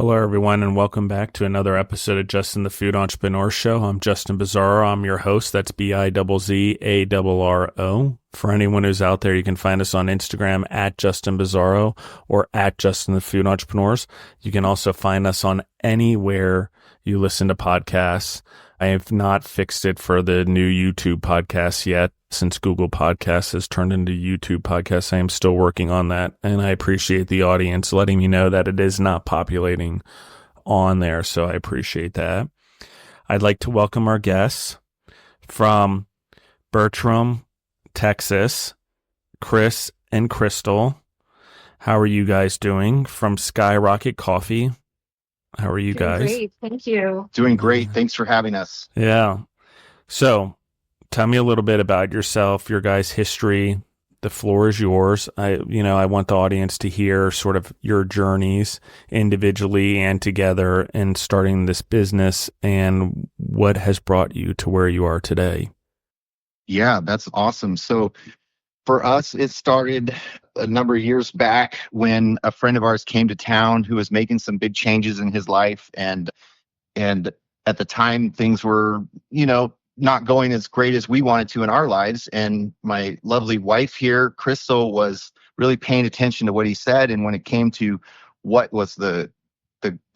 Hello, everyone, and welcome back to another episode of Justin the Food Entrepreneur Show. I'm Justin Bizzarro. I'm your host. That's Bizzarro. For anyone who's out there, you can find us on Instagram at Justin Bizzarro or at Justin the Food Entrepreneurs. You can also find us on anywhere you listen to podcasts. I have not fixed it for the new YouTube podcasts yet. Since Google Podcasts has turned into YouTube Podcasts, I am still working on that. And I appreciate the audience letting me know that it is not populating on there. So I appreciate that. I'd like to welcome our guests from Bertram, Texas, Chris and Crystal. How are you guys doing? From Skyrocket Coffee. How are you guys? Great, thank you. Doing great. Thanks for having us. Yeah. So tell me a little bit about yourself, your guys' history. The floor is yours. I want the audience to hear sort of your journeys individually and together in starting this business and what has brought you to where you are today. Yeah, that's awesome. So for us, it started a number of years back when a friend of ours came to town who was making some big changes in his life. And at the time, things were, not going as great as we wanted to in our lives. And my lovely wife here, Crystal, was really paying attention to what he said. And when it came to what was the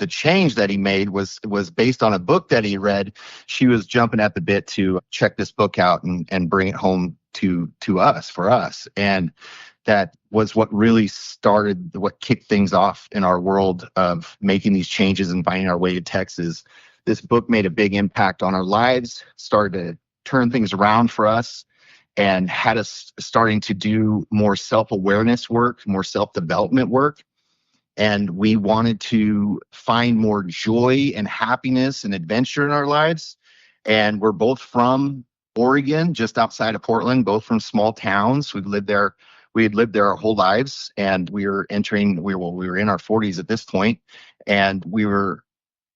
change that he made was based on a book that he read, she was jumping at the bit to check this book out and bring it home to us, for us. And that was what really what kicked things off in our world of making these changes and finding our way to Texas. This book made a big impact on our lives, started to turn things around for us, and had us starting to do more self-awareness work, more self-development work. And we wanted to find more joy and happiness and adventure in our lives. And we're both from Oregon, just outside of Portland, both from small towns. We had lived there our whole lives, and we were in our 40s at this point, and we were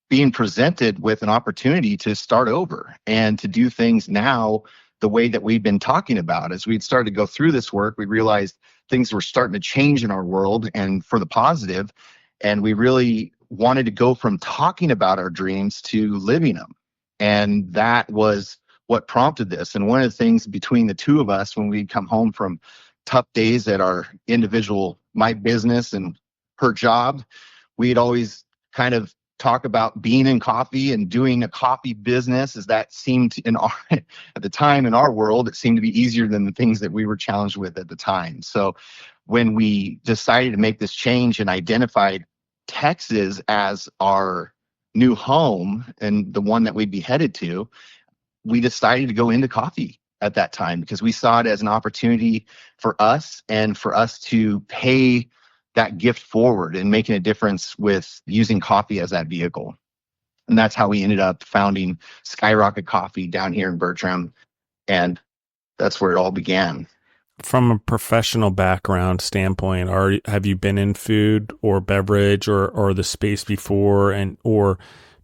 being presented with an opportunity to start over and to do things now the way that we've been talking about. As we'd started to go through this work, we realized things were starting to change in our world and for the positive. And we really wanted to go from talking about our dreams to living them. And that was what prompted this. And one of the things between the two of us, when we come home from tough days at our individual, my business and her job, we'd always kind of talk about being in coffee and doing a coffee business, as that seemed at the time in our world, it seemed to be easier than the things that we were challenged with at the time. So when we decided to make this change and identified Texas as our new home and the one that we'd be headed to, we decided to go into coffee at that time because we saw it as an opportunity for us and for us to pay that gift forward and making a difference with using coffee as that vehicle. And that's how we ended up founding Skyrocket Coffee down here in Bertram. And that's where it all began. From a professional background standpoint, have you been in food or beverage or the space before, or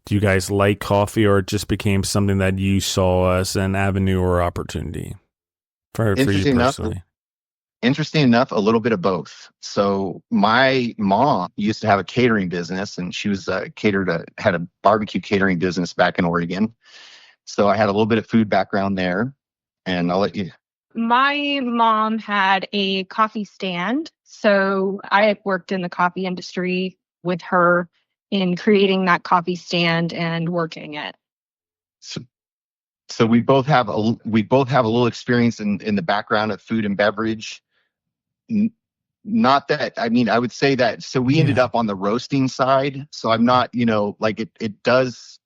do you guys like coffee, or it just became something that you saw as an avenue or opportunity for you personally? Interesting enough, a little bit of both. So my mom used to have a catering business, and she was had a barbecue catering business back in Oregon. So I had a little bit of food background there, and I'll let you. My mom had a coffee stand, so I had worked in the coffee industry with her in creating that coffee stand and working it. So we both have a little experience in the background of food and beverage. Not that, I would say that, so we ended up on the roasting side. So I'm not, it does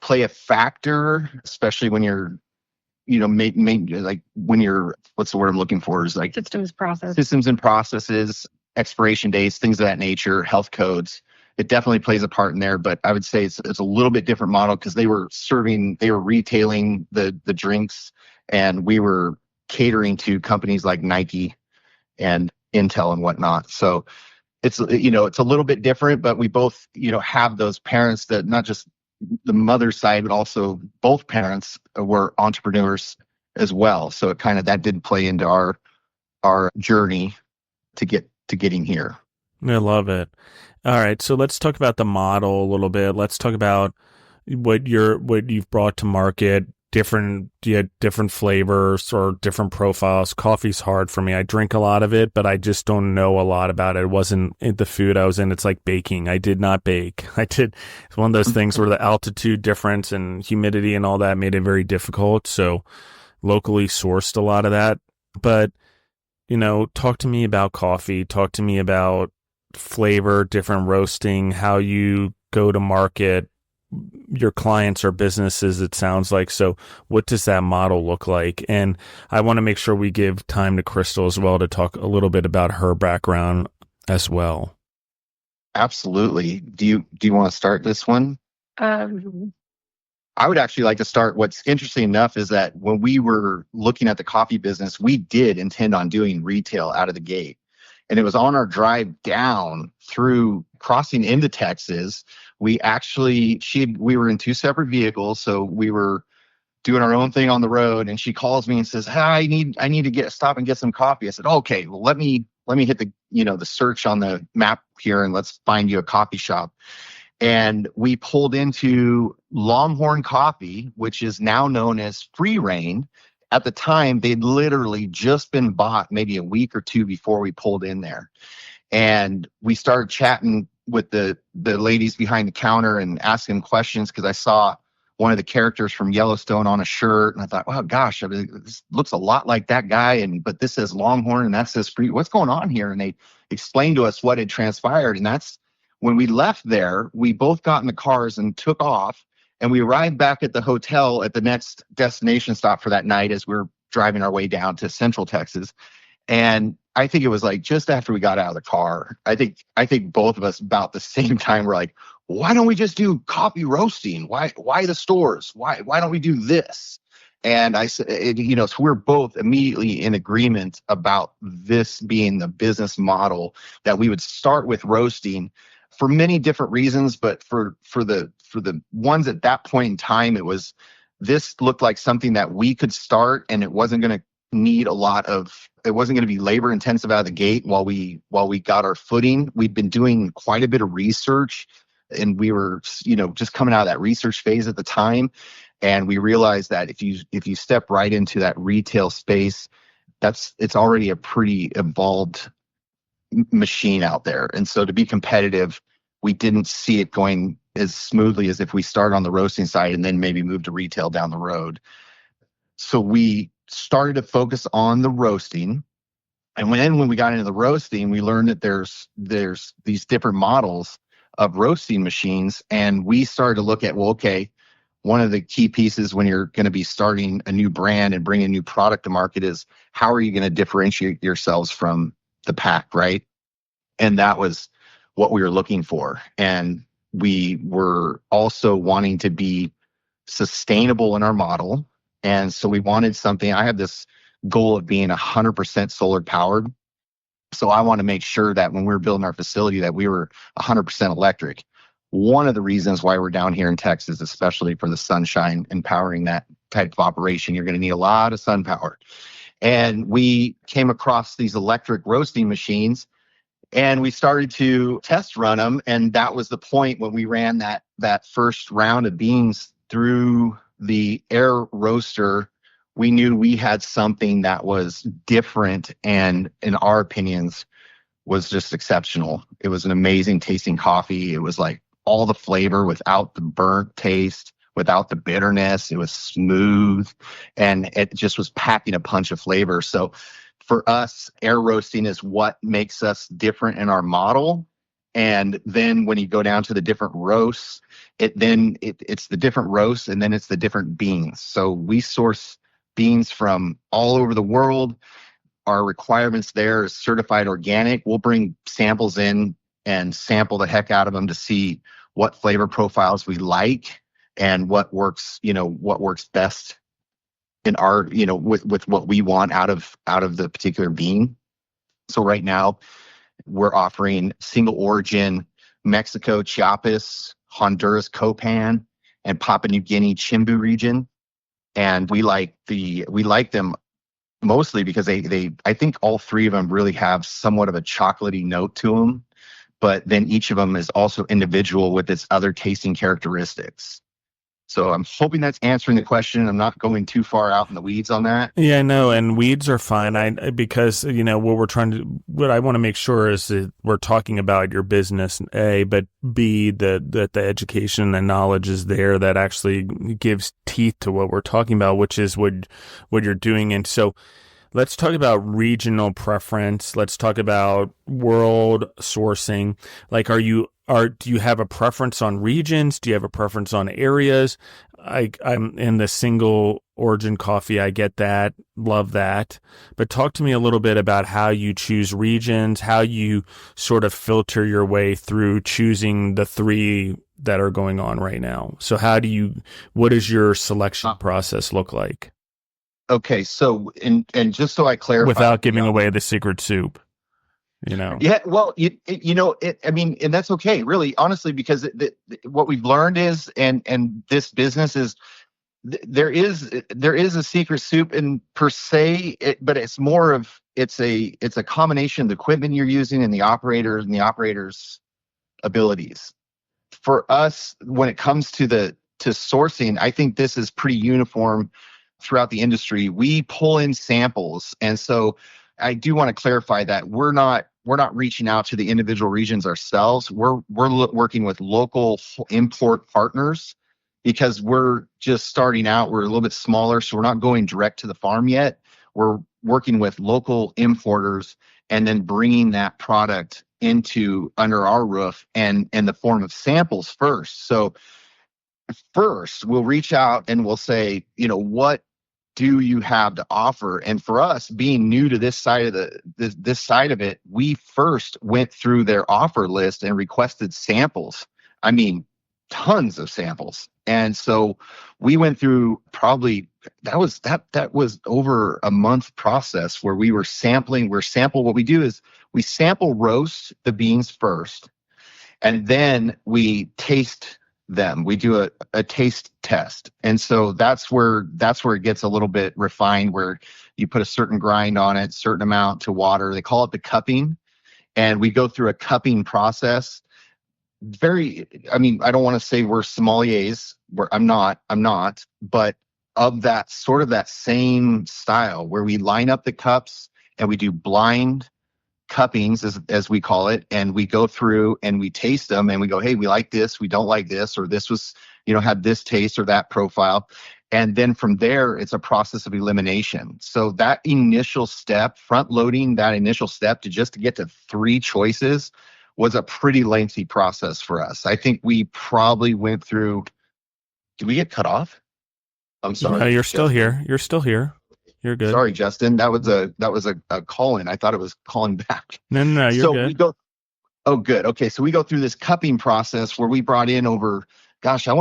play a factor, especially when you're, when you're, what's the word I'm looking for, is like systems and processes, expiration dates, things of that nature, health codes. It definitely plays a part in there, but I would say it's a little bit different model because they were retailing the drinks, and we were catering to companies like Nike and Intel and whatnot. So it's a little bit different, but we both, have those parents that not just the mother side, but also both parents were entrepreneurs as well. So it that did play into our journey to getting here. I love it. All right, so let's talk about the model a little bit. Let's talk about what you've brought to market. Different flavors or different profiles. Coffee's hard for me. I drink a lot of it, but I just don't know a lot about it. It wasn't in the food I was in. It's like baking. I did not bake. It's one of those things where the altitude difference and humidity and all that made it very difficult. So locally sourced a lot of that. But talk to me about coffee. Talk to me about flavor, different roasting, how you go to market, your clients or businesses, it sounds like. So what does that model look like? And I want to make sure we give time to Crystal as well to talk a little bit about her background as well. Absolutely. Do you want to start this one? Um, I would actually like to start. What's interesting enough is that when we were looking at the coffee business, we did intend on doing retail out of the gate. And it was on our drive down through crossing into Texas. We were in two separate vehicles. So we were doing our own thing on the road. And she calls me and says, "Hi, I need to stop and get some coffee." I said, "Okay, well, let me hit the search on the map here and let's find you a coffee shop." And we pulled into Longhorn Coffee, which is now known as Free Reign. At the time, they'd literally just been bought maybe a week or two before we pulled in there. And we started chatting with the ladies behind the counter and asking them questions because I saw one of the characters from Yellowstone on a shirt. And I thought, "Wow, gosh, I mean, this looks a lot like that guy. But this says Longhorn and that says Free. What's going on here?" And they explained to us what had transpired. And that's when we left there, we both got in the cars and took off. And we arrived back at the hotel at the next destination stop for that night as we were driving our way down to Central Texas. And I think it was like just after we got out of the car, I think both of us about the same time were like, "Why don't we just do coffee roasting? Why the stores? Why don't we do this?" And I said, so we're both immediately in agreement about this being the business model, that we would start with roasting for many different reasons, but for the ones at that point in time, this looked like something that we could start, and it wasn't going to it wasn't going to be labor intensive out of the gate while we got our footing. We'd been doing quite a bit of research, and we were, just coming out of that research phase at the time. And we realized that if you step right into that retail space, it's already a pretty evolved machine out there. And so to be competitive, we didn't see it going as smoothly as if we start on the roasting side and then maybe move to retail down the road. So we started to focus on the roasting. And when we got into the roasting, we learned that there's these different models of roasting machines. And we started to look at, well, okay, one of the key pieces when you're going to be starting a new brand and bringing a new product to market is, how are you going to differentiate yourselves from the pack, right? And that was what we were looking for. And we were also wanting to be sustainable in our model. And so we wanted something. I have this goal of being 100% solar powered. So I want to make sure that when we were building our facility that we were 100% electric. One of the reasons why we're down here in Texas, especially for the sunshine and powering that type of operation, you're going to need a lot of sun power. And we came across these electric roasting machines, and we started to test run them. And that was the point when we ran that first round of beans through the air roaster. We knew we had something that was different and, in our opinions, was just exceptional. It was an amazing tasting coffee. It was like all the flavor without the burnt taste, without the bitterness. It was smooth, and it just was packing a punch of flavor. So for us, air roasting is what makes us different in our model. And then when you go down to the different roasts, it's the different roasts, and then it's the different beans. So we source beans from all over the world. Our requirements there is certified organic. We'll bring samples in and sample the heck out of them to see what flavor profiles we like and what works best in our, with what we want out of the particular bean. So right now we're offering single origin Mexico Chiapas, Honduras Copan, and Papua New Guinea Chimbu region. And we like them mostly because they I think all three of them really have somewhat of a chocolatey note to them. but then each of them is also individual with its other tasting characteristics. So I'm hoping that's answering the question. I'm not going too far out in the weeds on that. Yeah, no, and weeds are fine. Because what I want to make sure is that we're talking about your business, A, but B, that the education and knowledge is there that actually gives teeth to what we're talking about, which is what you're doing. And so let's talk about regional preference. Let's talk about world sourcing. Like, do you have a preference on regions? Do you have a preference on areas? I'm in the single origin coffee. I get that. Love that. But talk to me a little bit about how you choose regions, how you sort of filter your way through choosing the three that are going on right now. So what does your selection process look like? Okay. So, and just so I clarify, without giving away the secret soup. Yeah, well, I mean, and that's okay, really, honestly, because what we've learned is, and this business is, there is a secret soup in per se, but it's more of, it's a combination of the equipment you're using and the operators' abilities. For us, when it comes to sourcing, I think this is pretty uniform throughout the industry. We pull in samples, and so I do want to clarify that we're not reaching out to the individual regions ourselves. We're working with local import partners because we're just starting out. We're a little bit smaller, so we're not going direct to the farm yet. We're working with local importers and then bringing that product under our roof and in the form of samples first. So first, we'll reach out and we'll say, what do you have to offer? And for us, being new to this side of this side of it, we first went through their offer list and requested samples. I mean, tons of samples. And so we went through that was over a month process where we were sampling. What we do is we sample roast the beans first, and then we taste them. We do a taste test. And so that's where it gets a little bit refined, where you put a certain grind on it, certain amount to water. They call it the cupping. And we go through a cupping process. I don't want to say we're sommeliers, I'm not, but of that sort of that same style where we line up the cups and we do blind cuppings, as we call it, and we go through and we taste them and we go, hey, we like this, we don't like this, or this was, had this taste or that profile. And then from there, it's a process of elimination. So that initial step, front loading that initial step to get to 3 choices was a pretty lengthy process for us. I think we probably went through, did we get cut off? I'm sorry. No, you're still here. You're still here. You're good. Sorry, Justin. That was a call in. I thought it was calling back. No, you're good. Oh, good. Okay. So we go through this cupping process where we brought in I want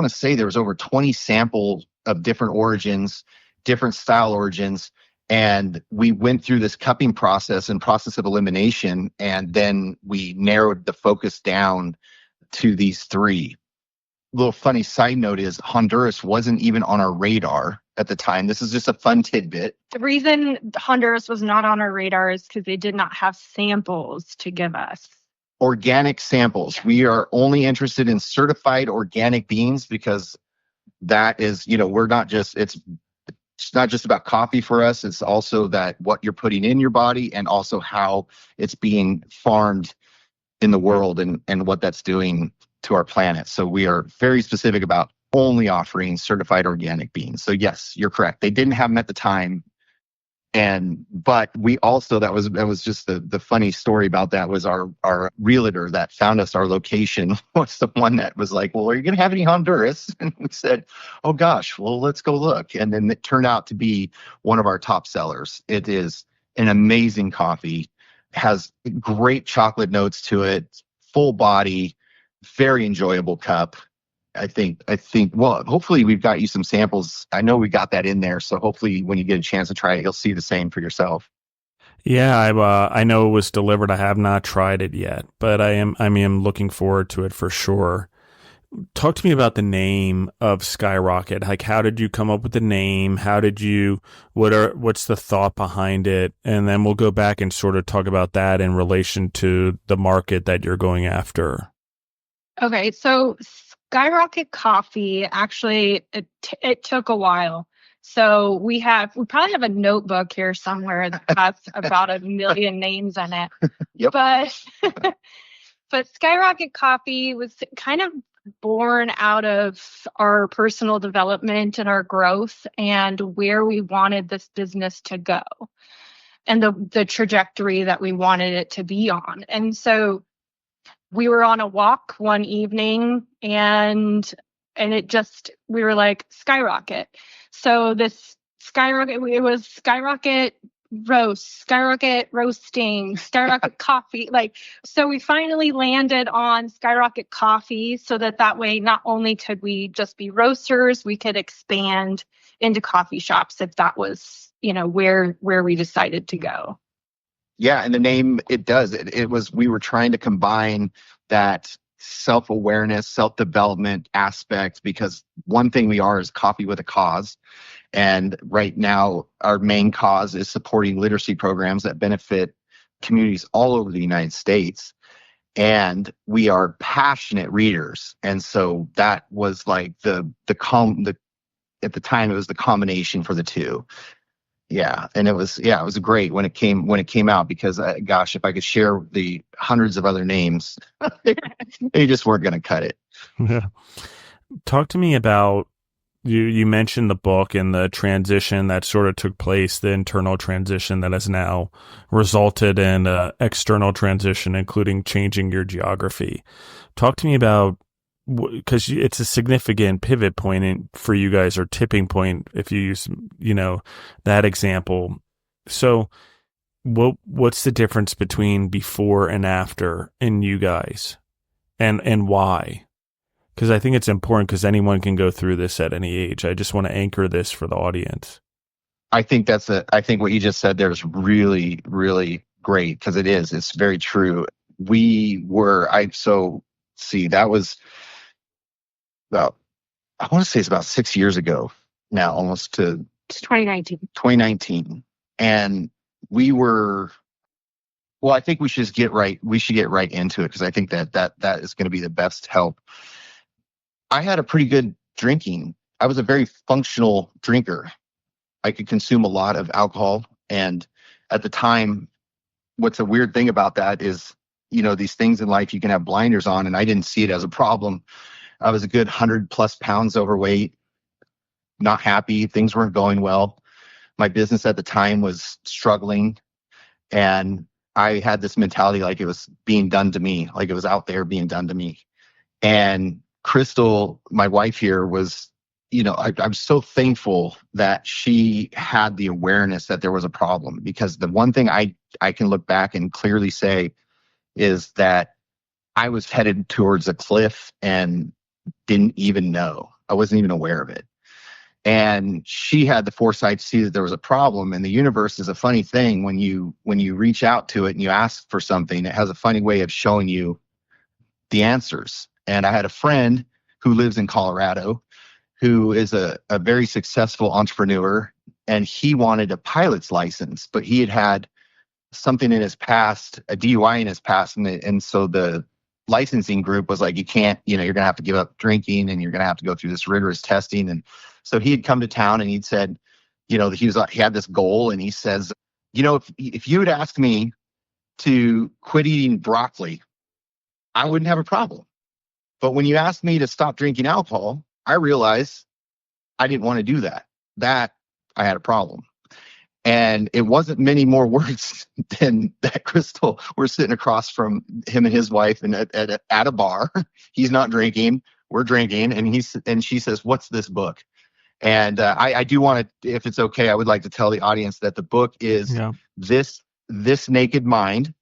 to say there was over 20 samples of different origins, different style origins. And we went through this cupping process and process of elimination. And then we narrowed the focus down to these 3. Little funny side note is Honduras wasn't even on our radar at the time. This is just a fun tidbit. The reason Honduras was not on our radar is because they did not have samples to give us. Organic samples. We are only interested in certified organic beans because that is, we're not just, it's not just about coffee for us. It's also that what you're putting in your body and also how it's being farmed in the world and what that's doing to our planet. So we are very specific about only offering certified organic beans. So yes, you're correct. They didn't have them at the time. But we also, that was just the funny story about that was our realtor that found us our location was the one that was like, well, are you going to have any Honduras? And we said, oh gosh, well, let's go look. And then it turned out to be one of our top sellers. It is an amazing coffee, has great chocolate notes to it, full body, very enjoyable cup. I think, well, hopefully we've got you some samples. I know we got that in there. So hopefully when you get a chance to try it, you'll see the same for yourself. Yeah, I know it was delivered. I have not tried it yet, but I am looking forward to it for sure. talk to me about the name of Skyrocket. Like, how did you come up with the name? What's the thought behind it? And then we'll go back and sort of talk about that in relation to the market that you're going after. Okay, so Skyrocket Coffee, actually, it took a while. So we probably have a notebook here somewhere that has about 1 million names in it. Yep. But Skyrocket Coffee was kind of born out of our personal development and our growth and where we wanted this business to go and the trajectory that we wanted it to be on. And so we were on a walk one evening and we were like, Skyrocket. So this Skyrocket, it was Skyrocket roast, Skyrocket roasting, Skyrocket coffee. So we finally landed on Skyrocket Coffee so that way, not only could we just be roasters, we could expand into coffee shops if that was, where we decided to go. Yeah, and the name, we were trying to combine that self-awareness, self-development aspect, because one thing we are is coffee with a cause. And right now, our main cause is supporting literacy programs that benefit communities all over the United States. And we are passionate readers. And so that was like at the time, it was the combination for the two. Yeah, and it was great when it came out, because gosh, if I could share the hundreds of other names, they just weren't going to cut it. Yeah. Talk to me about you mentioned the book and the transition that sort of took place, the internal transition that has now resulted in an external transition, including changing your geography. Talk to me about, because it's a significant pivot point for you guys, or tipping point, if you use, that example. So what's the difference between before and after in you guys, and why? Because I think it's important, because anyone can go through this at any age. I just want to anchor this for the audience. I think what you just said there is really, really great, because it's very true. That was about, I want to say it's about 6 years ago now, almost to 2019. And I think we should get right into it, because I think that is going to be the best help. I had a pretty good drinking. I was a very functional drinker. I could consume a lot of alcohol. And at the time, what's a weird thing about that is, these things in life you can have blinders on, and I didn't see it as a problem. I was a good 100+ pounds overweight, not happy. Things weren't going well. My business at the time was struggling, and I had this mentality like it was being done to me, like it was out there being done to me. And Crystal, my wife here, was, I'm so thankful that she had the awareness that there was a problem, because the one thing I can look back and clearly say is that I was headed towards a cliff and didn't even know. I wasn't even aware of it. And she had the foresight to see that there was a problem. And the universe is a funny thing. When you reach out to it and you ask for something, it has a funny way of showing you the answers. And I had a friend who lives in Colorado who is a very successful entrepreneur, and he wanted a pilot's license, but he had something in his past, a DUI in his past. And so the licensing group was like, you can't, you're going to have to give up drinking, and you're going to have to go through this rigorous testing. And so he had come to town, and he'd said, he had this goal, and he says, if you had asked me to quit eating broccoli, I wouldn't have a problem. But when you asked me to stop drinking alcohol, I realized I didn't want to do that. That I had a problem. And it wasn't many more words than that. Crystal, we're sitting across from him and his wife and at a bar. He's not drinking. We're drinking. And she says, "What's this book?" And I do want to, if it's okay, I would like to tell the audience that the book is This Naked Mind.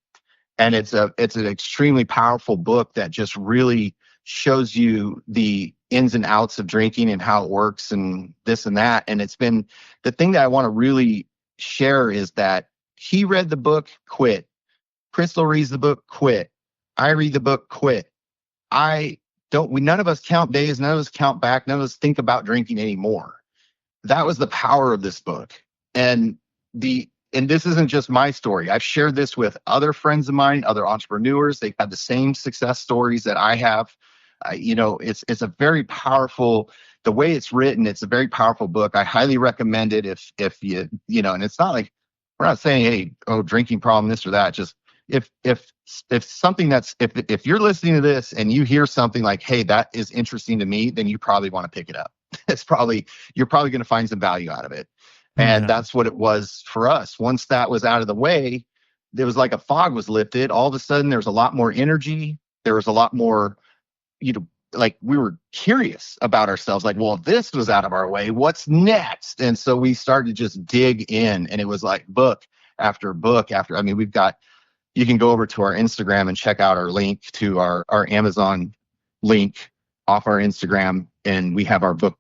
And it's an extremely powerful book that just really shows you the ins and outs of drinking and how it works and this and that. And it's been the thing that I want to really share is that he read the book, quit. Crystal reads the book, quit. I read the book, quit. I none of us count days, none of us count back, none of us think about drinking anymore. That was the power of this book. And this isn't just my story. I've shared this with other friends of mine, other entrepreneurs. They've had the same success stories that I have. It's a very powerful, the way it's written, it's a very powerful book. I highly recommend it if you, and it's not like, we're not saying, hey, drinking problem, this or that. Just if something if you're listening to this and you hear something like, hey, that is interesting to me, then you probably want to pick it up. You're probably going to find some value out of it. And that's what it was for us. Once that was out of the way, there was like a fog was lifted. All of a sudden, there was a lot more energy. There was a lot more, like we were curious about ourselves. Like, well, if this was out of our way, what's next? And so we started to just dig in, and it was like book after book after. I mean, you can go over to our Instagram and check out our link to our Amazon link off our Instagram, and we have our book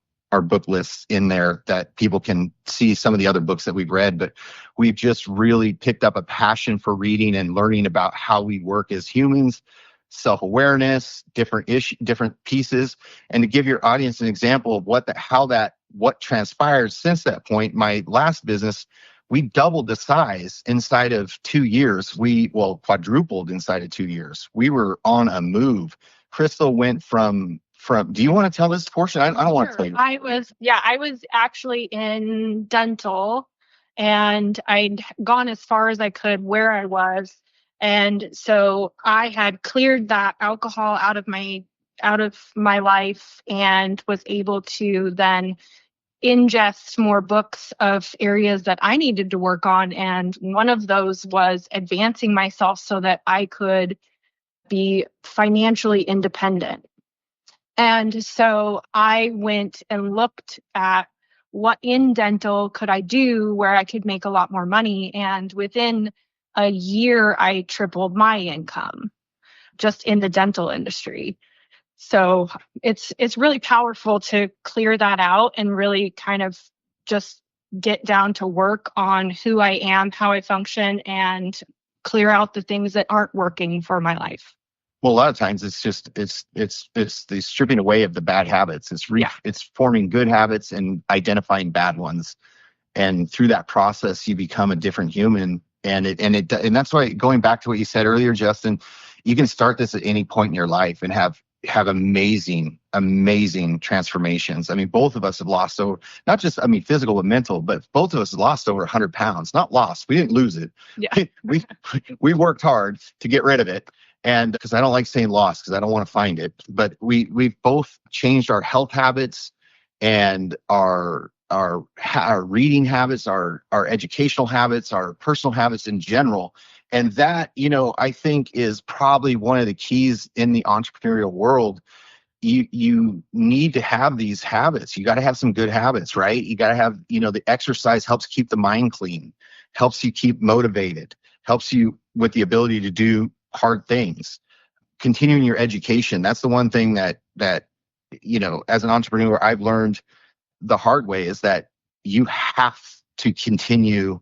lists in there that people can see some of the other books that we've read. But we've just really picked up a passion for reading and learning about how we work as humans, self-awareness, different pieces. And to give your audience an example of what transpired since that point, my last business, we doubled the size inside of 2 years. We quadrupled inside of 2 years. We were on a move. Crystal went from, do you want to tell this portion? I don't want to tell you. I was actually in dental, and I'd gone as far as I could where I was. And so I had cleared that alcohol out of my life and was able to then ingest more books of areas that I needed to work on. And one of those was advancing myself so that I could be financially independent. And so I went and looked at what in dental could I do where I could make a lot more money. And within a year, I tripled my income just in the dental industry. So it's really powerful to clear that out and really kind of just get down to work on who I am, how I function, and clear out the things that aren't working for my life. Well, a lot of times it's the stripping away of the bad habits. It's forming good habits and identifying bad ones. And through that process, you become a different human. And that's why, going back to what you said earlier, Justin, you can start this at any point in your life and have amazing transformations. I mean, both of us have lost over, not just, physical but mental, but both of us have lost over 100 pounds. Not lost. We didn't lose it. Yeah. we worked hard to get rid of it. And because I don't like saying lost, because I don't want to find it, but we've both changed our health habits and our reading habits, our educational habits, our personal habits in general. And that, I think is probably one of the keys in the entrepreneurial world. You need to have these habits. You got to have some good habits, right? You got to have, the exercise helps keep the mind clean, helps you keep motivated, helps you with the ability to do hard things. Continuing your education, that's the one thing that as an entrepreneur, I've learned the hard way, is that you have to continue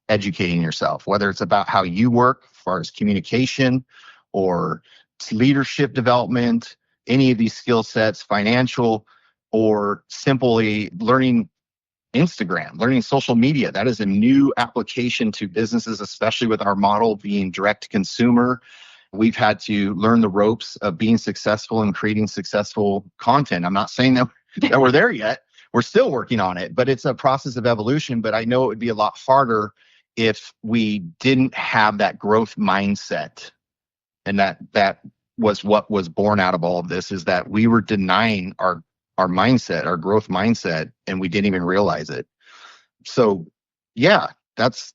educating yourself, whether it's about how you work as far as communication or leadership development, any of these skill sets, financial, or simply learning Instagram, learning social media. That is a new application to businesses, especially with our model being direct to consumer. We've had to learn the ropes of being successful and creating successful content. I'm not saying that we're there yet. We're still working on it, but it's a process of evolution. But I know it would be a lot harder if we didn't have that growth mindset. And that was what was born out of all of this, is that we were denying our mindset, our growth mindset, and we didn't even realize it. So yeah, that's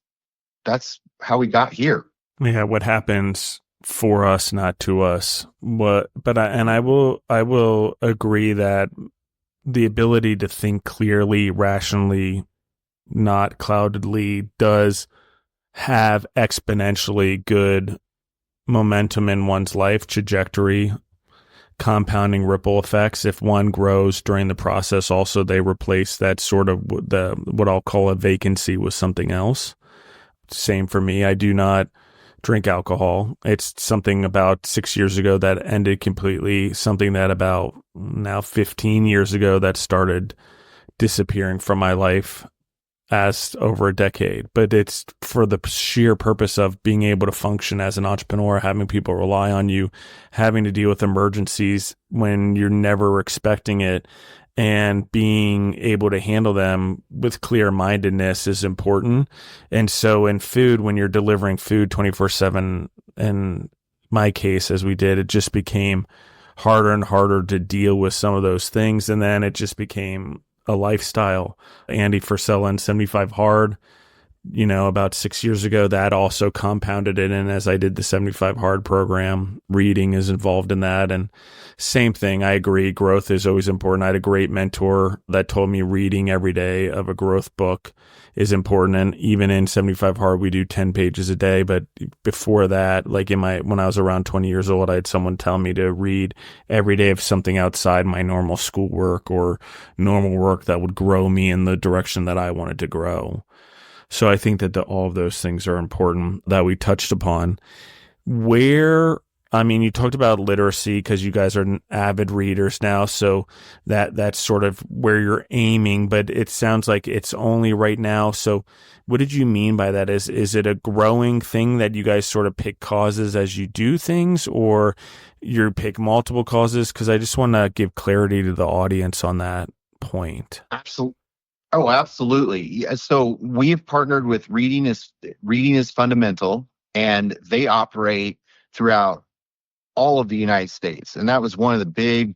how we got here. Yeah, what happens for us, not to us. I will agree that the ability to think clearly, rationally, not cloudedly, does have exponentially good momentum in one's life trajectory, compounding ripple effects. If one grows during the process, also they replace that sort of what I'll call a vacancy with something else. Same for me. I do not drink alcohol. It's something about 6 years ago that ended completely, something that about now 15 years ago that started disappearing from my life as over a decade. But it's for the sheer purpose of being able to function as an entrepreneur, having people rely on you, having to deal with emergencies when you're never expecting it, and being able to handle them with clear mindedness is important. And so in food, when you're delivering food 24/7, in my case, as we did, it just became harder and harder to deal with some of those things. And then it just became a lifestyle. Andy Frisella and 75 Hard, about 6 years ago, that also compounded it. And as I did the 75 Hard program, reading is involved in that. And same thing, I agree. Growth is always important. I had a great mentor that told me reading every day of a growth book is important. And even in 75 Hard, we do 10 pages a day. But before that, like when I was around 20 years old, I had someone tell me to read every day of something outside my normal schoolwork or normal work that would grow me in the direction that I wanted to grow. So I think that all of those things are important that we touched upon. You talked about literacy because you guys are avid readers now. So that's sort of where you're aiming, but it sounds like it's only right now. So what did you mean by that? Is it a growing thing that you guys sort of pick causes as you do things, or you pick multiple causes? Because I just want to give clarity to the audience on that point. Absolutely. Oh, absolutely. Yeah, so we've partnered with Reading is Fundamental, and they operate throughout all of the United States. And that was one of the big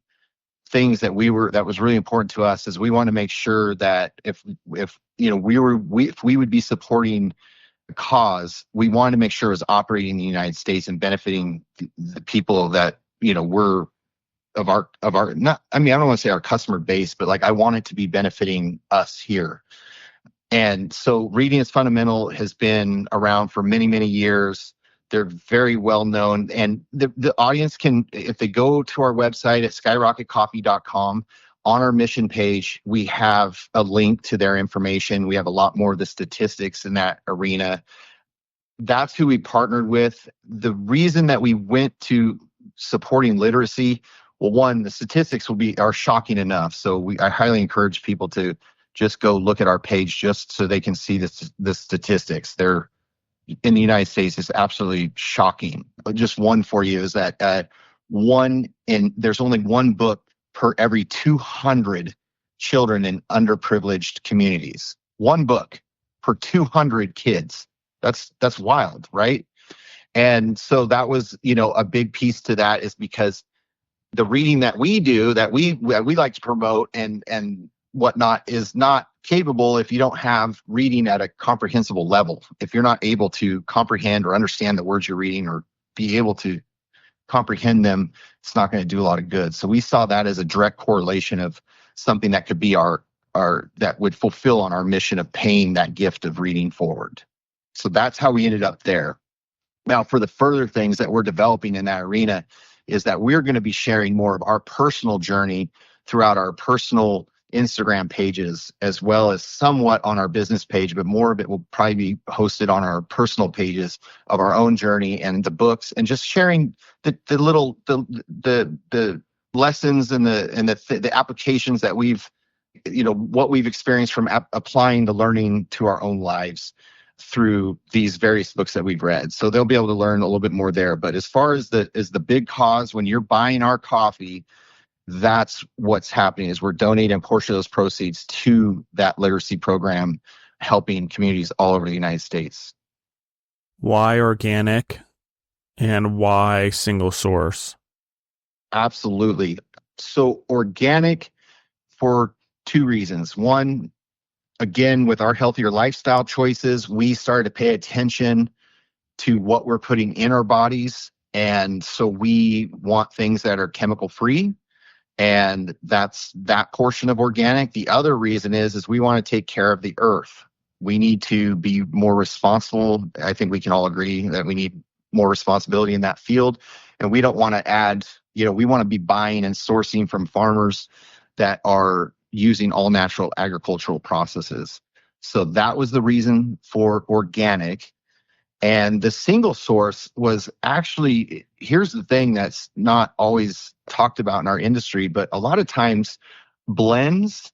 things that was really important to us, is we want to make sure that if we would be supporting a cause, we wanted to make sure it was operating in the United States and benefiting the people that, were of our not, I don't want to say our customer base, but like I want it to be benefiting us here. And so Reading is Fundamental has been around for many, many years. They're very well known, and the audience can, if they go to our website at skyrocketcoffee.com, on our mission page, we have a link to their information. We have a lot more of the statistics in that arena. That's who we partnered with. The reason that we went to supporting literacy, well, one, the statistics are shocking enough. So I highly encourage people to just go look at our page just so they can see the statistics. They're in the United States is absolutely shocking. But just one for you is that there's only one book per every 200 children in underprivileged communities. One book per 200 kids. That's wild, right? And so that was, a big piece to that, is because the reading that we do, that we like to promote and whatnot, is not capable if you don't have reading at a comprehensible level. If you're not able to comprehend or understand the words you're reading, or be able to comprehend them, it's not going to do a lot of good. So we saw that as a direct correlation of something that could be our that would fulfill on our mission of paying that gift of reading forward. So that's how we ended up there. Now, for the further things that we're developing in that arena, is that we're going to be sharing more of our personal journey throughout our personal Instagram pages, as well as somewhat on our business page, but more of it will probably be hosted on our personal pages of our own journey and the books, and just sharing the lessons and the applications that we've, what we've experienced from applying the learning to our own lives through these various books that we've read. So they'll be able to learn a little bit more there. But as far as the big cause, when you're buying our coffee, that's what's happening, is we're donating a portion of those proceeds to that literacy program, helping communities all over the United States. Why organic and why single source? Absolutely. So organic for two reasons. One, again, with our healthier lifestyle choices, we started to pay attention to what we're putting in our bodies. And so we want things that are chemical free. And that's that portion of organic. The other reason is we want to take care of the earth. We need to be more responsible. I think we can all agree that we need more responsibility in that field. And we don't want to add, we want to be buying and sourcing from farmers that are using all natural agricultural processes. So that was the reason for organic. And the single source was actually, here's the thing that's not always talked about in our industry, but a lot of times blends,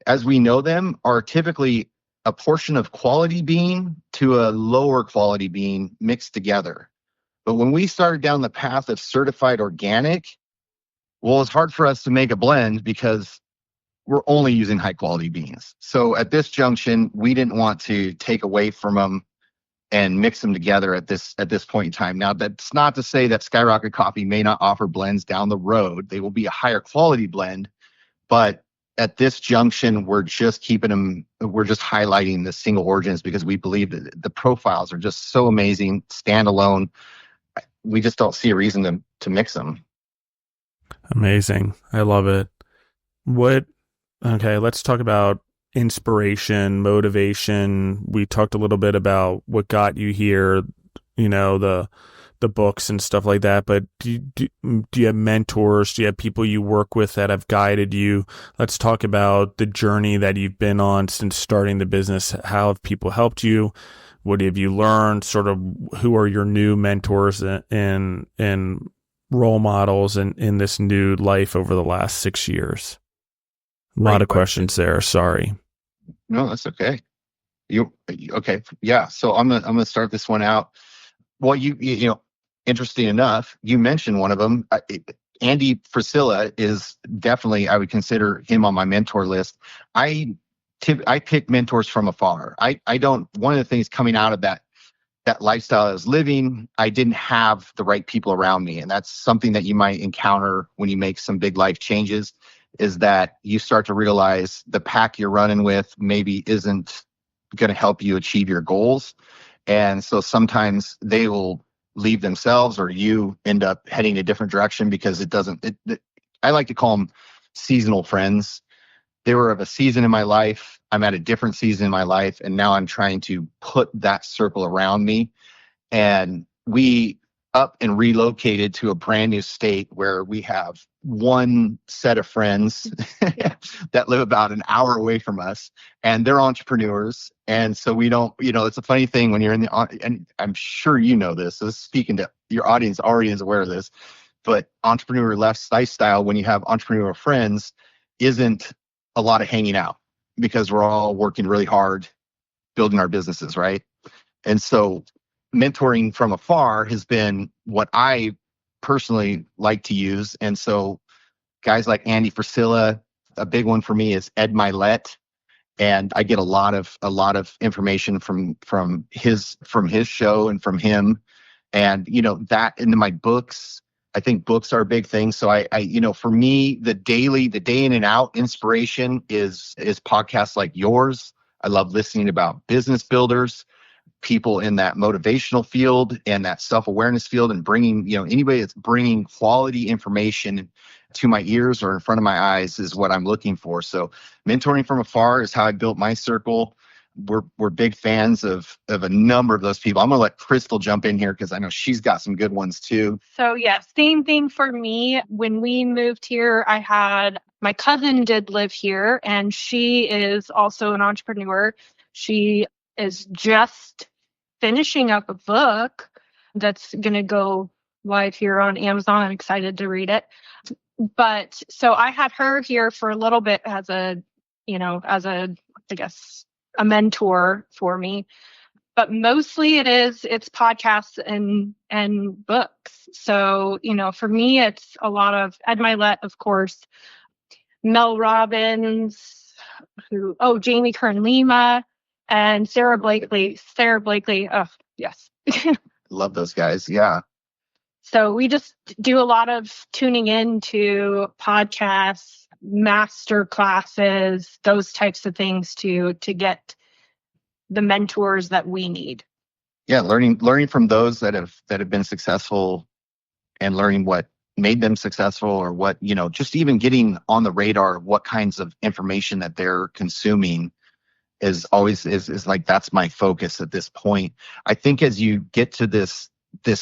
as we know them, are typically a portion of quality bean to a lower quality bean mixed together. But when we started down the path of certified organic, well, it's hard for us to make a blend because we're only using high quality beans. So at this junction, we didn't want to take away from them and mix them together at this point in time. Now, that's not to say that Skyrocket Coffee may not offer blends down the road. They will be a higher quality blend, but at this junction, we're just keeping them. We're just highlighting the single origins because we believe that the profiles are just so amazing, standalone. We just don't see a reason to mix them. Amazing. I love it. Okay, let's talk about inspiration, motivation. We talked a little bit about what got you here, the books and stuff like that, but do you have mentors? Do you have people you work with that have guided you? Let's talk about the journey that you've been on since starting the business. How have people helped you? What have you learned? Sort of who are your new mentors and role models in this new life over the last 6 years? A lot of questions there. Sorry. No, that's okay. Okay? Yeah. So I'm gonna start this one out. Well, you know, interesting enough, you mentioned one of them. Andy Frisilla is definitely, I would consider him on my mentor list. I pick mentors from afar. I don't. One of the things coming out of that lifestyle I was living, I didn't have the right people around me, and that's something that you might encounter when you make some big life changes. Is that you start to realize the pack you're running with maybe isn't going to help you achieve your goals. And so sometimes they will leave themselves or you end up heading a different direction because I like to call them seasonal friends. They were of a season in my life. I'm at a different season in my life. And now I'm trying to put that circle around me. And we up and relocated to a brand new state where we have one set of friends that live about an hour away from us, and they're entrepreneurs. And so we don't, it's a funny thing when you're in and I'm sure you know this, so speaking to your audience already is aware of this, but entrepreneur lifestyle, when you have entrepreneurial friends, isn't a lot of hanging out because we're all working really hard building our businesses, right? And so mentoring from afar has been what I personally like to use. And so guys like Andy Frisilla, a big one for me is Ed Milet. And I get a lot of information from his show and from him. And, that into my books, I think books are a big thing. So I for me, the day in and out inspiration is podcasts like yours. I love listening about business builders, people in that motivational field and that self-awareness field, and bringing, anybody that's bringing quality information to my ears or in front of my eyes is what I'm looking for. So mentoring from afar is how I built my circle. We're big fans of a number of those people. I'm going to let Crystal jump in here because I know she's got some good ones too. So yeah, same thing for me. When we moved here, my cousin did live here, and she is also an entrepreneur. She is just finishing up a book that's going to go live here on Amazon. I'm excited to read it. But so I had her here for a little bit as a mentor for me. But mostly it's podcasts and books. So, for me, it's a lot of Ed Milet, of course, Mel Robbins, Jamie Kern Lima, and Sarah Blakely. Oh, yes. Love those guys. Yeah. So we just do a lot of tuning into podcasts, master classes, those types of things to get the mentors that we need. Yeah, learning from those that have been successful and learning what made them successful, or what, just even getting on the radar of what kinds of information that they're consuming is always is like, that's my focus at this point. I think as you get to this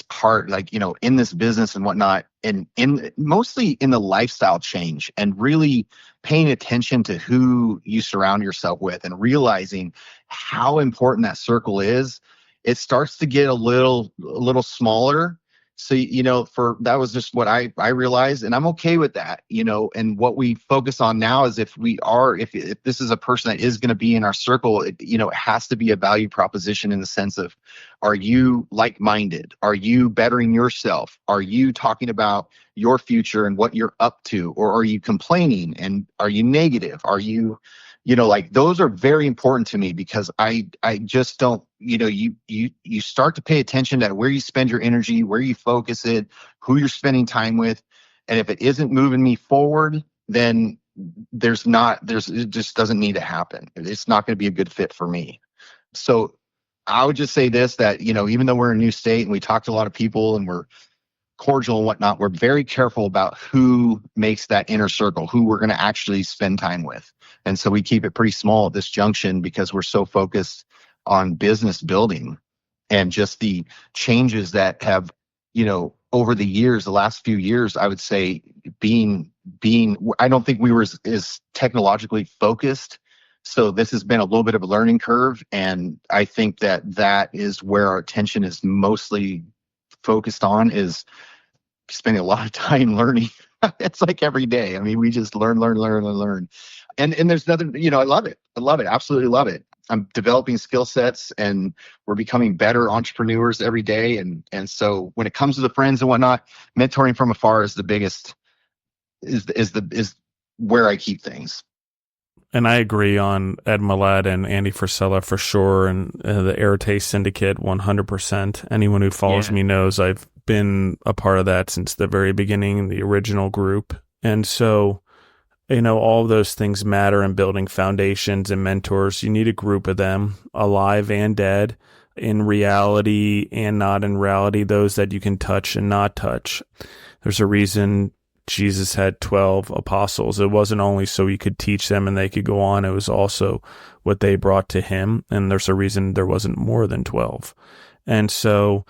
part, like, in this business and whatnot, and in mostly in the lifestyle change, and really paying attention to who you surround yourself with and realizing how important that circle is, it starts to get a little smaller. So, that was just what I realized, and I'm okay with that, and what we focus on now is if this is a person that is going to be in our circle, it has to be a value proposition in the sense of, are you like-minded? Are you bettering yourself? Are you talking about your future and what you're up to? Or are you complaining? And are you negative? Are you, like, those are very important to me, because I just don't, you start to pay attention to where you spend your energy, where you focus it, who you're spending time with. And if it isn't moving me forward, then it just doesn't need to happen. It's not going to be a good fit for me. So I would just say this, that, even though we're in a new state and we talk to a lot of people and we're cordial and whatnot, we're very careful about who makes that inner circle, who we're going to actually spend time with. And so we keep it pretty small at this junction, because we're so focused on business building and just the changes that have, over the years, the last few years, I would say I don't think we were as technologically focused. So this has been a little bit of a learning curve. And I think that is where our attention is mostly focused on, is spending a lot of time learning. It's like every day. I mean, we just learn. And there's nothing, I love it. Absolutely love it. I'm developing skill sets, and we're becoming better entrepreneurs every day. And so when it comes to the friends and whatnot, mentoring from afar is the biggest, is where I keep things. And I agree on Ed Millett and Andy Frisella for sure, and the Arete Syndicate 100%. Anyone who follows me knows I've been a part of that since the very beginning, the original group. And so, all of those things matter in building foundations and mentors. You need a group of them, alive and dead, in reality and not in reality, those that you can touch and not touch. There's a reason Jesus had 12 apostles. It wasn't only so he could teach them and they could go on. It was also what they brought to him. And there's a reason there wasn't more than 12. And so,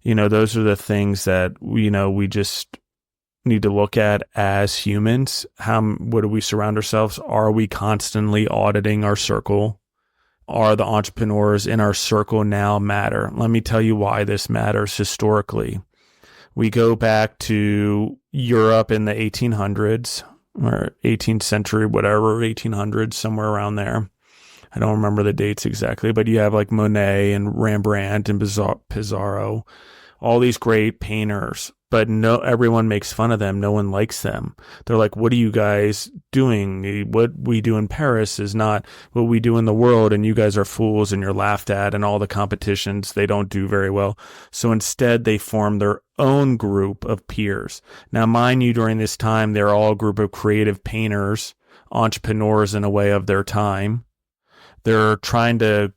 those are the things that, we just need to look at as humans. What do we surround ourselves? Are we constantly auditing our circle? Are the entrepreneurs in our circle now matter? Let me tell you why this matters historically. We go back to Europe in the 1800s or 18th century, whatever, 1800s, somewhere around there. I don't remember the dates exactly, but you have like Monet and Rembrandt and Pissarro, all these great painters, but everyone makes fun of them. No one likes them. They're like, what are you guys doing? What we do in Paris is not what we do in the world, and you guys are fools and you're laughed at, and all the competitions, they don't do very well. So instead, they form their own group of peers. Now, mind you, during this time, they're all a group of creative painters, entrepreneurs in a way of their time. They're trying to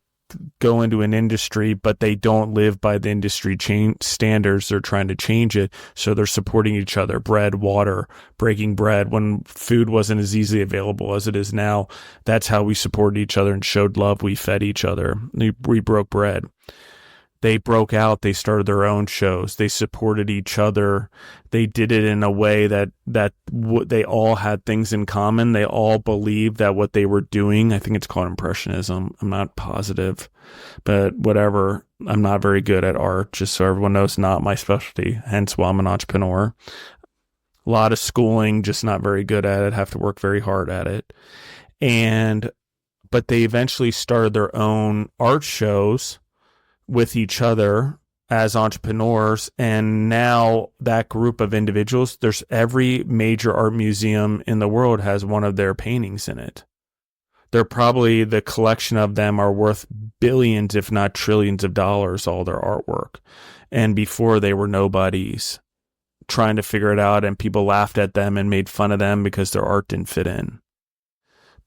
go into an industry, but they don't live by the industry standards. They're trying to change it. So they're supporting each other. Bread, water, breaking bread. When food wasn't as easily available as it is now, that's how we supported each other and showed love. We fed each other. We broke bread. They broke out. They started their own shows. They supported each other. They did it in a way that they all had things in common. They all believed that what they were doing, I think it's called impressionism. I'm not positive, but whatever. I'm not very good at art, just so everyone knows, not my specialty. Hence why I'm an entrepreneur. A lot of schooling, just not very good at it. Have to work very hard at it. But they eventually started their own art shows with each other as entrepreneurs. And now that group of individuals, there's every major art museum in the world has one of their paintings in it. They're probably, the collection of them are worth billions, if not trillions of dollars, all their artwork. And before, they were nobodies trying to figure it out, and people laughed at them and made fun of them because their art didn't fit in.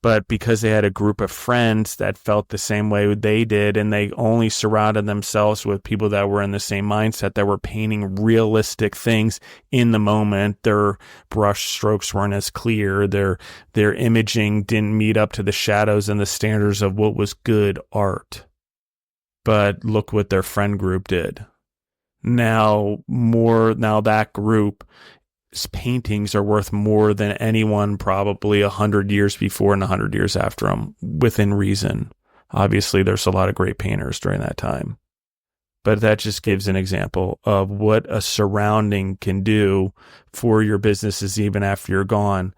But because they had a group of friends that felt the same way they did, and they only surrounded themselves with people that were in the same mindset, that were painting realistic things in the moment, their brush strokes weren't as clear, their imaging didn't meet up to the shadows and the standards of what was good art. But look what their friend group did. Now that group paintings are worth more than anyone probably 100 years before and 100 years after them, within reason. Obviously, there's a lot of great painters during that time. but that just gives an example of what a surrounding can do for your businesses even after you're gone.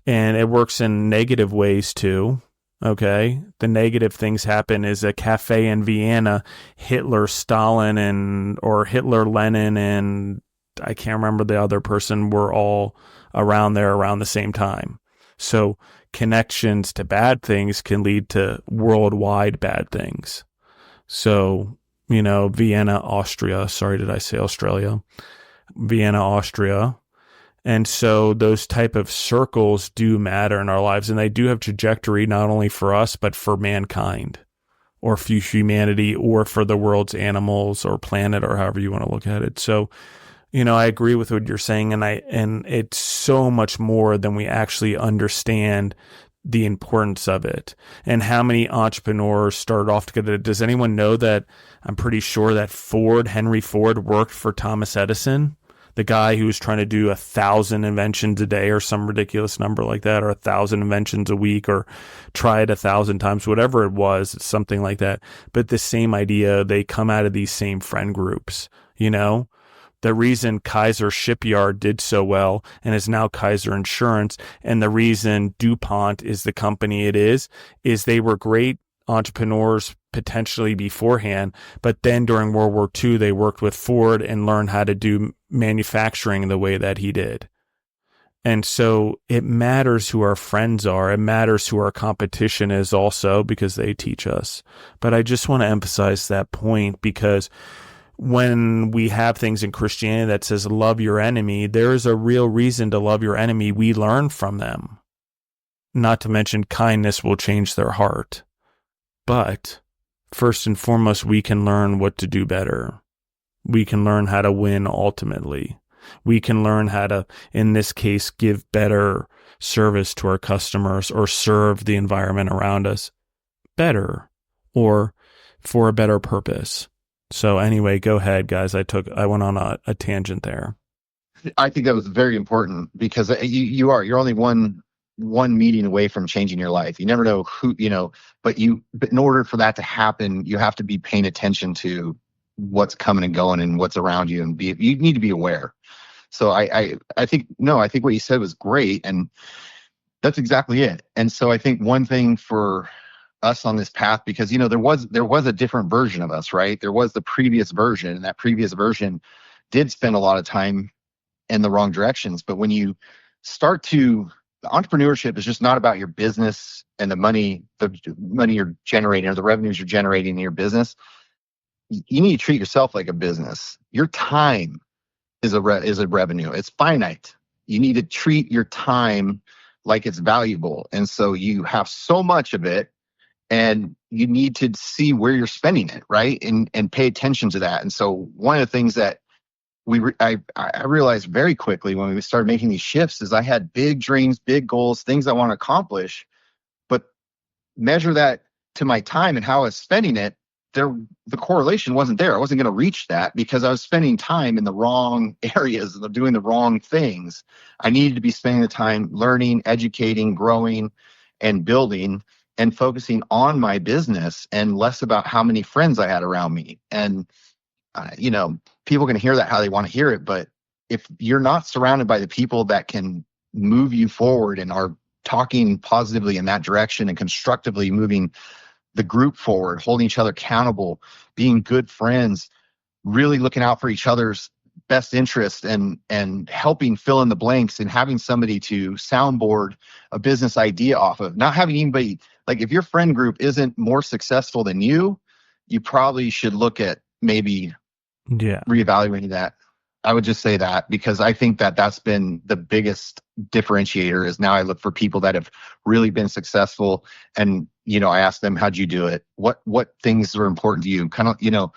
And it works in negative ways too. Okay. The negative things happen is a cafe in Vienna, Hitler, Stalin, or Hitler, Lenin, and I can't remember the other person, were all around there around the same time. So connections to bad things can lead to worldwide bad things. So, Vienna, Austria. Sorry, did I say Australia? Vienna, Austria. And so those type of circles do matter in our lives, and they do have trajectory not only for us, but for mankind or for humanity or for the world's animals or planet or however you want to look at it. So, I agree with what you're saying, and it's so much more than we actually understand the importance of it. And how many entrepreneurs started off together? Does anyone know that? I'm pretty sure that Henry Ford worked for Thomas Edison, the guy who was trying to do 1,000 inventions a day or some ridiculous number like that, or 1,000 inventions a week, or try it 1,000 times, whatever it was, something like that. But the same idea, they come out of these same friend groups, The reason Kaiser Shipyard did so well and is now Kaiser Insurance, and the reason DuPont is the company it is they were great entrepreneurs potentially beforehand, but then during World War II, they worked with Ford and learned how to do manufacturing the way that he did. And so it matters who our friends are. It matters who our competition is also, because they teach us. But I just want to emphasize that point, because when we have things in Christianity that says love your enemy, there is a real reason to love your enemy. We learn from them. Not to mention kindness will change their heart. But first and foremost, we can learn what to do better. We can learn how to win ultimately. We can learn how to, in this case, give better service to our customers or serve the environment around us better or for a better purpose. So anyway, go ahead, guys. I went on a tangent there. I think that was very important, because you're only one meeting away from changing your life. You never know who, but in order for that to happen, you have to be paying attention to what's coming and going and what's around you, and you need to be aware. So I think what you said was great, and that's exactly it. And so I think one thing for us on this path, because there was a different version of us, right? There was the previous version, and that previous version did spend a lot of time in the wrong directions. But when you start to, entrepreneurship is just not about your business and the money you're generating or the revenues you're generating in your business. You need to treat yourself like a business. Your time is a revenue. It's finite. You need to treat your time like it's valuable. And so you have so much of it, and you need to see where you're spending it, right? And pay attention to that. And so one of the things that I realized very quickly when we started making these shifts is I had big dreams, big goals, things I want to accomplish, but measure that to my time and how I was spending it. The correlation wasn't there. I wasn't going to reach that because I was spending time in the wrong areas and doing the wrong things. I needed to be spending the time learning, educating, growing, and building, and focusing on my business and less about how many friends I had around me. And, people can hear that how they want to hear it. But if you're not surrounded by the people that can move you forward and are talking positively in that direction and constructively moving the group forward, holding each other accountable, being good friends, really looking out for each other's best interest and helping fill in the blanks, and having somebody to soundboard a business idea off of, not having anybody, like if your friend group isn't more successful than you probably should look at maybe reevaluating that. I would just say that, because I think that that's been the biggest differentiator, is now I look for people that have really been successful, and I ask them, how'd you do it? What things are important to you? Kind of,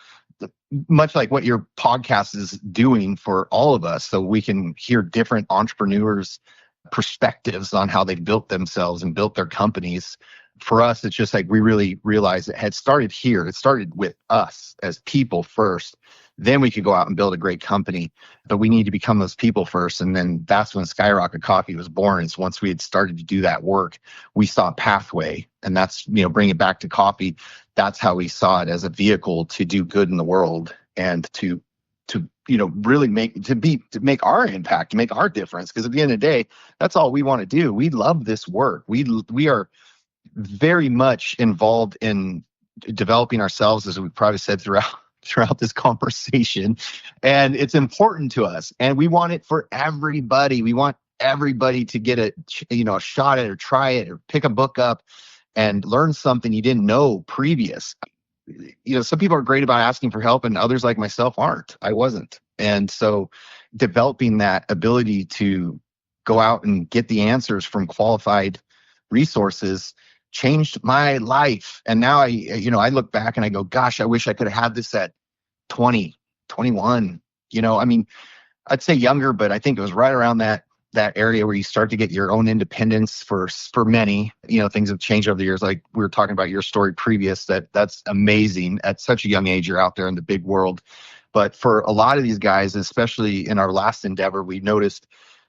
much like what your podcast is doing for all of us, so we can hear different entrepreneurs' perspectives on how they've built themselves and built their companies. For us, it's just like we really realized it had started here. It started with us as people first. Then we could go out and build a great company, but we need to become those people first. And then that's when Skyrocket Coffee was born. Is once we had started to do that work, we saw a pathway, and that's, bring it back to coffee. That's how we saw it, as a vehicle to do good in the world. and to really make our impact, make our difference. Because at the end of the day, that's all we want to do. We love this work. We are very much involved in developing ourselves, as we probably said throughout this conversation, and it's important to us, and we want it for everybody. We want everybody to get a shot at it, or try it, or pick a book up and learn something you didn't know previous. Some people are great about asking for help, and others, like myself, aren't. I wasn't. And so developing that ability to go out and get the answers from qualified resources changed my life. And now I look back and I go, gosh, I wish I could have had this at 20, 21. I'd say younger, but I think it was right around that area where you start to get your own independence for many. Things have changed over the years. Like we were talking about your story previous, that's amazing. At such a young age, you're out there in the big world. But for a lot of these guys, especially in our last endeavor, we noticed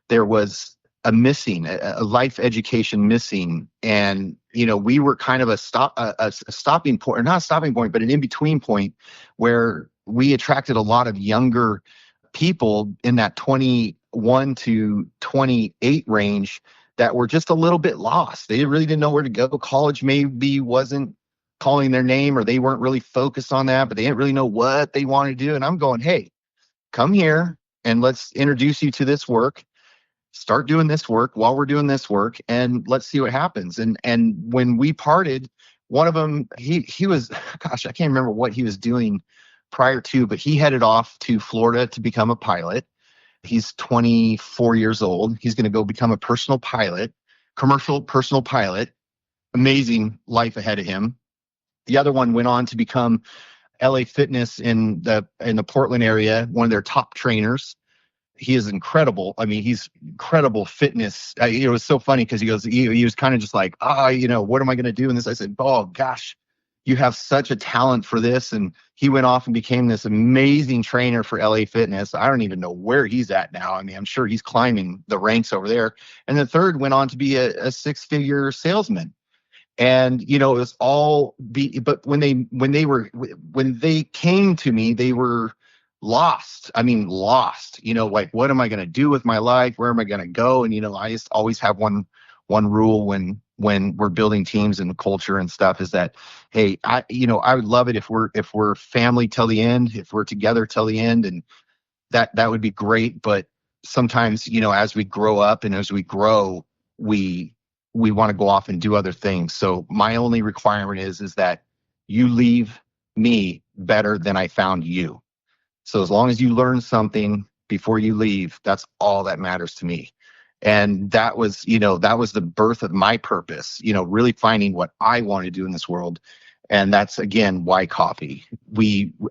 there was a life education missing. And, we were kind of a stopping point, or not a stopping point, but an in-between point where we attracted a lot of younger people in that 21 to 28 range that were just a little bit lost. They really didn't know where to go. College maybe wasn't calling their name, or they weren't really focused on that, but they didn't really know what they wanted to do. And I'm going, hey, come here and let's introduce you to this work. Start doing this work while we're doing this work, and let's see what happens. And when we parted, one of them, he was, gosh, I can't remember what he was doing prior to, but he headed off to Florida to become a pilot. He's 24 years old. He's going to go become a personal pilot, commercial personal pilot. Amazing life ahead of him. The other one went on to become LA Fitness in the Portland area, one of their top trainers. He is incredible. I mean, he's incredible fitness. It was so funny because he was kind of just like, what am I going to do in this? I said, oh gosh, you have such a talent for this. And he went off and became this amazing trainer for LA Fitness. I don't even know where he's at now. I mean, I'm sure he's climbing the ranks over there. And the third went on to be a six-figure salesman. And, it was all but when they came to me, they were lost. I mean, lost, like, what am I going to do with my life? Where am I going to go? And, I just always have one rule when we're building teams and culture and stuff, is that, hey, I would love it if we're family till the end, if we're together till the end, and that would be great. But sometimes, as we grow up and as we grow, we want to go off and do other things. So my only requirement is that you leave me better than I found you. So as long as you learn something before you leave, that's all that matters to me. And that was the birth of my purpose, really finding what I want to do in this world. And that's, again, why coffee.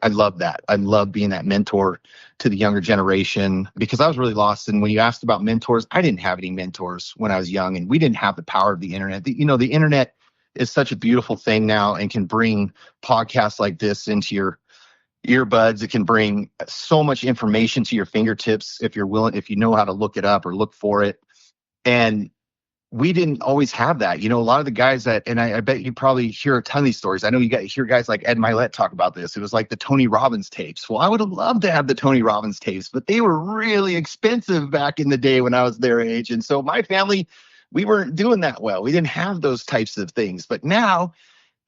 I love that. I love being that mentor to the younger generation, because I was really lost. And when you asked about mentors, I didn't have any mentors when I was young, and we didn't have the power of the internet. The internet is such a beautiful thing now, and can bring podcasts like this into your earbuds. It can bring so much information to your fingertips if you're willing, if you know how to look it up or look for it. And we didn't always have that. A lot of the guys and I bet you probably hear a ton of these stories. I know you hear guys like Ed Milet talk about this. It was like the Tony Robbins tapes. Well, I would have loved to have the Tony Robbins tapes, but they were really expensive back in the day when I was their age. And so my family, we weren't doing that well. We didn't have those types of things. But now,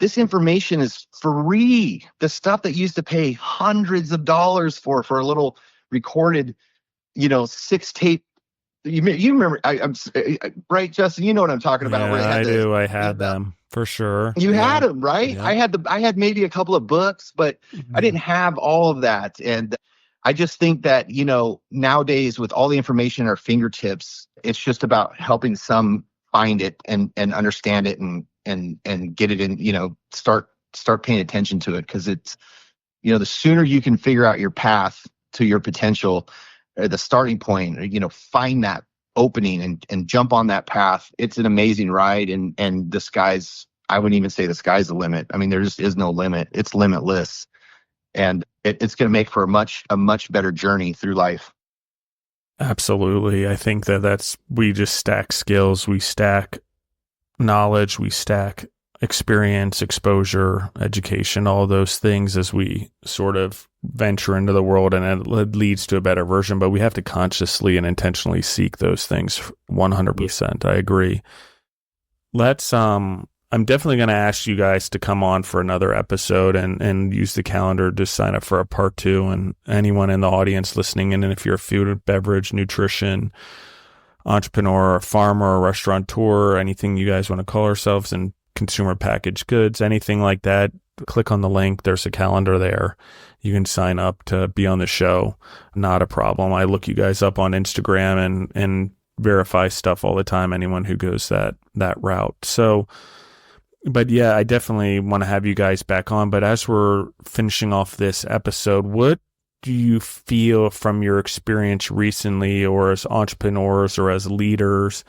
this information is free. The stuff that used to pay hundreds of dollars for a little recorded, 6-tape. You remember? I'm right, Justin. You know what I'm talking about. Yeah, I do. I had them for sure. You had them, right? Yeah. I had maybe a couple of books, but I didn't have all of that. And I just think that nowadays, with all the information at our fingertips, it's just about helping some find it and understand it and get it in, start paying attention to it. Because it's, the sooner you can figure out your path to your potential, or the starting point, find that opening and jump on that path, it's an amazing ride. And the sky's, I wouldn't even say the sky's the limit. I mean, there just is no limit. It's limitless. And it's going to make for a much better journey through life. Absolutely. I think we just stack skills, we stack knowledge, we stack experience, exposure, education, all those things as we sort of venture into the world, and it leads to a better version. But we have to consciously and intentionally seek those things 100%. I agree. I'm definitely going to ask you guys to come on for another episode and use the calendar to sign up for a part 2, and anyone in the audience listening in. And if you're a food, beverage, nutrition entrepreneur, or farmer, or restaurateur, anything you guys want to call ourselves, and consumer packaged goods, anything like that, click on the link. There's a calendar there. You can sign up to be on the show. Not a problem. I look you guys up on Instagram and verify stuff all the time. Anyone who goes that route. So, but yeah, I definitely want to have you guys back on. But as we're finishing off this episode, what do you feel from your experience recently, or as entrepreneurs or as leaders?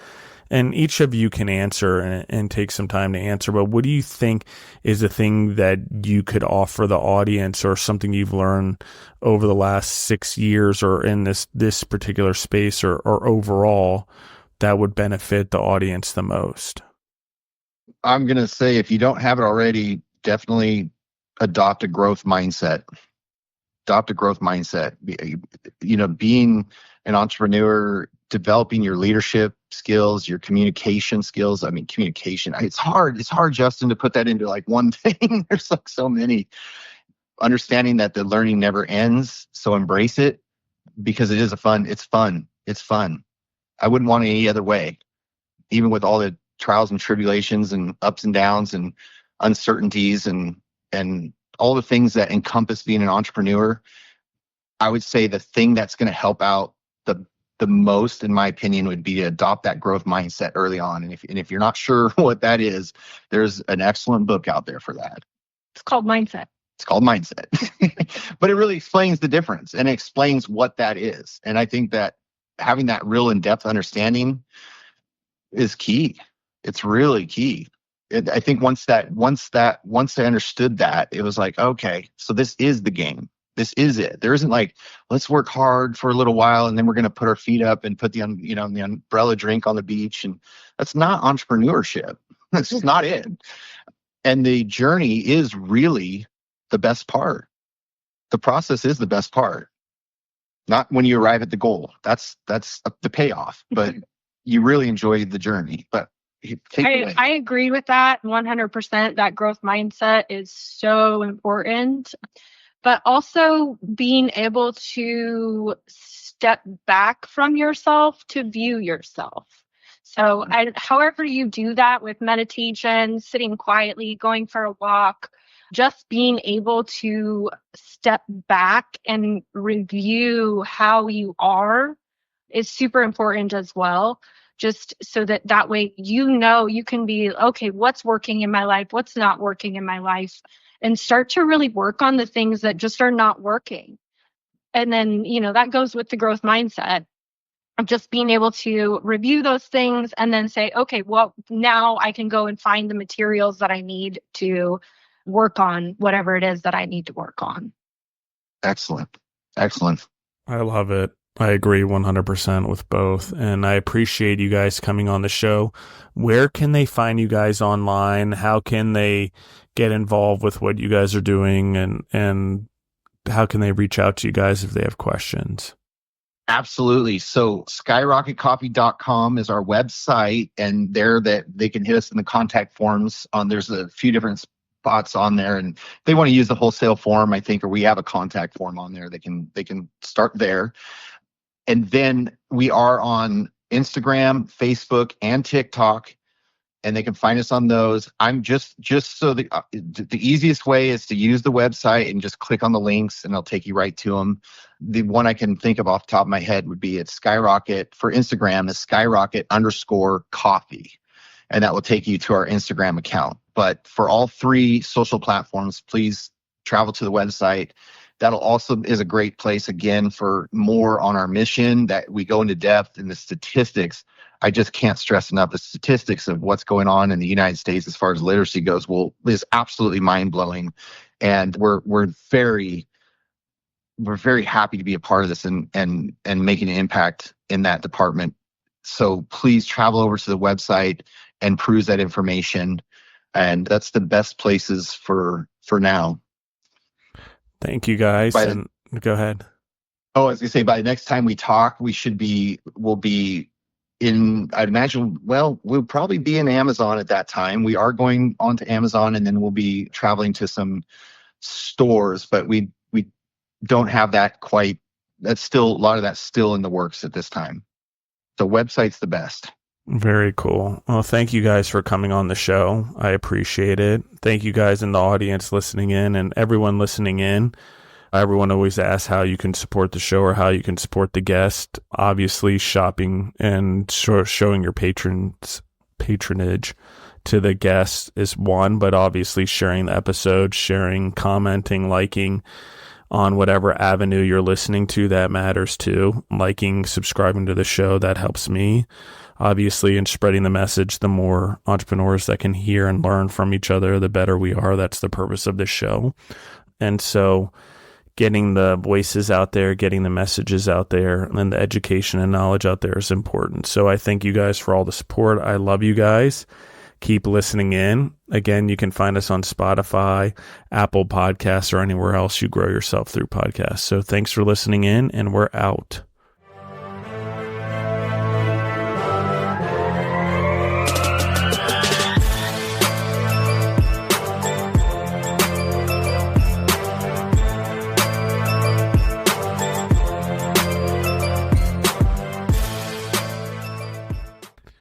And each of you can answer and take some time to answer. But what do you think is the thing that you could offer the audience, or something you've learned over the last 6 years, or in this particular space, or overall, that would benefit the audience the most? I'm going to say, if you don't have it already, definitely adopt a growth mindset. Adopt a growth mindset. Being an entrepreneur, developing your leadership skills, your communication skills. I mean, communication, it's hard, Justin, to put that into like one thing. There's like so many. Understanding that the learning never ends. So embrace it, because it's fun. I wouldn't want it any other way. Even with all the trials and tribulations and ups and downs and uncertainties and all the things that encompass being an entrepreneur, I would say the thing that's going to help out the most, in my opinion, would be to adopt that growth mindset early on. And if you're not sure what that is, there's an excellent book out there for that. It's called Mindset. But it really explains the difference and explains what that is. And I think that having that real in-depth understanding is key. It's really key. I think once I understood that, it was like, okay, so this is the game. This is it. There isn't like, let's work hard for a little while and then we're going to put our feet up and put the umbrella drink on the beach. And that's not entrepreneurship. That's just not it. And the journey is really the best part. The process is the best part. Not when you arrive at the goal. That's the payoff. But you really enjoy the journey. But I agree with that 100%. That growth mindset is so important. But also being able to step back from yourself to view yourself. So however you do that, with meditation, sitting quietly, going for a walk, just being able to step back and review how you are is super important as well. Just so that way, you can be, okay, what's working in my life? What's not working in my life? And start to really work on the things that just are not working. And then, that goes with the growth mindset of just being able to review those things and then say, okay, well, now I can go and find the materials that I need to work on whatever it is that I need to work on. Excellent. I love it. I agree 100% with both. And I appreciate you guys coming on the show. Where can they find you guys online? How can they get involved with what you guys are doing? And how can they reach out to you guys if they have questions? Absolutely. So skyrocketcoffee.com is our website, and there that they can hit us in the contact forms. There's a few different spots on there, and if they want to use the wholesale form, I think, or we have a contact form on there, they can start there. And then we are on Instagram, Facebook, and TikTok, and they can find us on those. I'm just so the easiest way is to use the website and just click on the links, and they'll take you right to them. The one I can think of off the top of my head would be Skyrocket. For Instagram is Skyrocket_coffee, and that will take you to our Instagram account. But for all 3 social platforms, please travel to the website. That'll also is a great place, again, for more on our mission, that we go into depth in the statistics. I just can't stress enough, the statistics of what's going on in the United States as far as literacy goes is absolutely mind-blowing. And we're very happy to be a part of this and making an impact in that department. So please travel over to the website and peruse that information. And that's the best places for now. Thank you guys. And go ahead. Oh, I was gonna say, by the next time we talk, we'll be in, I'd imagine, well, we'll probably be in Amazon at that time. We are going onto Amazon, and then we'll be traveling to some stores, but we don't have that quite. That's still, a lot of that's still in the works at this time. So website's the best. Very cool. Well, thank you guys for coming on the show. I appreciate it. Thank you guys in the audience listening in, and everyone listening in. Everyone always asks how you can support the show or how you can support the guest. Obviously, shopping and showing your patronage to the guest is one, but obviously sharing the episode, sharing, commenting, liking on whatever avenue you're listening to, that matters too. Liking, subscribing to the show, that helps me. Obviously, in spreading the message, the more entrepreneurs that can hear and learn from each other, the better we are. That's the purpose of this show. And so getting the voices out there, getting the messages out there, and the education and knowledge out there is important. So I thank you guys for all the support. I love you guys. Keep listening in. Again, you can find us on Spotify, Apple Podcasts, or anywhere else you grow yourself through podcasts. So thanks for listening in, and we're out.